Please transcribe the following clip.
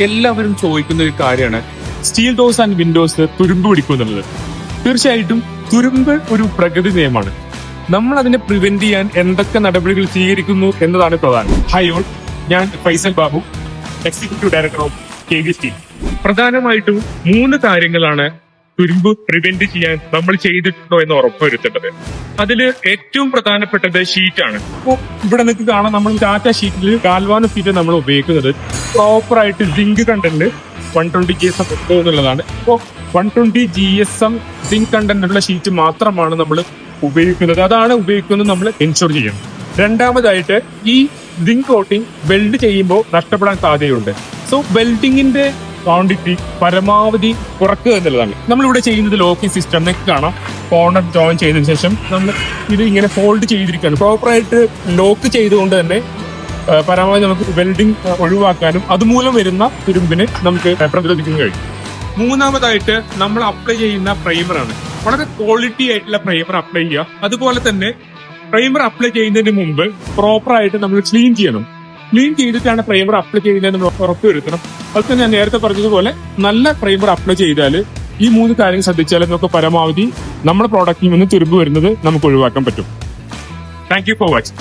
എല്ലാവരും ചോദിക്കുന്ന ഒരു കാര്യമാണ് സ്റ്റീൽ ഡോസ് ആൻഡ് വിൻഡോസ് തുരുമ്പ് പിടിക്കും എന്നുള്ളത്. തീർച്ചയായിട്ടും തുരുമ്പ് ഒരു പ്രകൃതി നിയമമാണ്. നമ്മൾ അതിനെ പ്രിവെന്റ് ചെയ്യാൻ എന്തൊക്കെ നടപടികൾ സ്വീകരിക്കുന്നു എന്നതാണ് പ്രധാനം. ഹൈ ഓൾ, ഞാൻ Faisal Babu, executive director of KV steel. പ്രധാനമായിട്ടും 3 കാര്യങ്ങളാണ് തുരുമ്പ് പ്രിവെന്റ് ചെയ്യാൻ നമ്മൾ ചെയ്തിട്ടുണ്ടോ എന്ന് ഉറപ്പുവരുത്തേണ്ടത്. അതിൽ ഏറ്റവും പ്രധാനപ്പെട്ടത് ഷീറ്റാണ്. അപ്പോൾ ഇവിടെ നിങ്ങൾക്ക് കാണാം, നമ്മൾ ടാറ്റ ഷീറ്റിൽ ഗാൽവാനോ ഷീറ്റ് നമ്മൾ ഉപയോഗിക്കുന്നത് പ്രോപ്പറായിട്ട് സിങ്ക് കണ്ടന്റ് 120 GSM എന്നുള്ളതാണ്. അപ്പോൾ 120 GSM സിങ്ക് കണ്ടന്റ് ഉള്ള ഷീറ്റ് മാത്രമാണ് നമ്മൾ ഉപയോഗിക്കുന്നത്. അതാണ് ഉപയോഗിക്കുന്നത് നമ്മൾ എൻഷുർ ചെയ്യുന്നത്. രണ്ടാമതായിട്ട് ഈ സിങ്ക് കോട്ടിംഗ് വെൽഡ് ചെയ്യുമ്പോൾ നഷ്ടപ്പെടാൻ സാധ്യതയുണ്ട്. സോ വെൽഡിങ്ങിന്റെ ക്വാണ്ടിറ്റി പരമാവധി കുറക്കുക എന്നുള്ളതാണ്. നമ്മളിവിടെ ചെയ്യുന്നത് ലോക്കിംഗ് സിസ്റ്റം. നിങ്ങൾക്ക് കാണാം, കോർണർ ജോയിൻ ചെയ്തതിനു ശേഷം നമ്മൾ ഇത് ഇങ്ങനെ ഫോൾഡ് ചെയ്തിരിക്കുകയാണ്. പ്രോപ്പറായിട്ട് ലോക്ക് ചെയ്തുകൊണ്ട് തന്നെ പരമാവധി നമുക്ക് വെൽഡിങ് ഒഴിവാക്കാനും അതുമൂലം വരുന്ന തുരുമ്പിനെ നമുക്ക് പ്രതിരോധിക്കാൻ കഴിയും. മൂന്നാമതായിട്ട് നമ്മൾ അപ്ലൈ ചെയ്യുന്ന പ്രൈമറാണ്. വളരെ ക്വാളിറ്റി ആയിട്ടുള്ള പ്രൈമർ അപ്ലൈ ചെയ്യുക. അതുപോലെ തന്നെ പ്രൈമർ അപ്ലൈ ചെയ്യുന്നതിന് മുമ്പ് പ്രോപ്പറായിട്ട് നമ്മൾ ക്ലീൻ ചെയ്യണം. ക്ലീൻ ചെയ്തിട്ടാണ് പ്രൈമർ അപ്ലൈ ചെയ്യുന്നത് നമ്മൾ ഉറപ്പുവരുത്തണം. അതുപോലെ ഞാൻ നേരത്തെ പറഞ്ഞതുപോലെ നല്ല പ്രൈമർ അപ്ലൈ ചെയ്താൽ ഈ 3 കാര്യങ്ങൾ ശ്രദ്ധിച്ചാൽ നമുക്ക് പരമാവധി നമ്മുടെ പ്രോഡക്റ്റിൽ നിന്ന് തുരുമ്പ് വരുന്നത് നമുക്ക് ഒഴിവാക്കാൻ പറ്റും. Thank you for watching.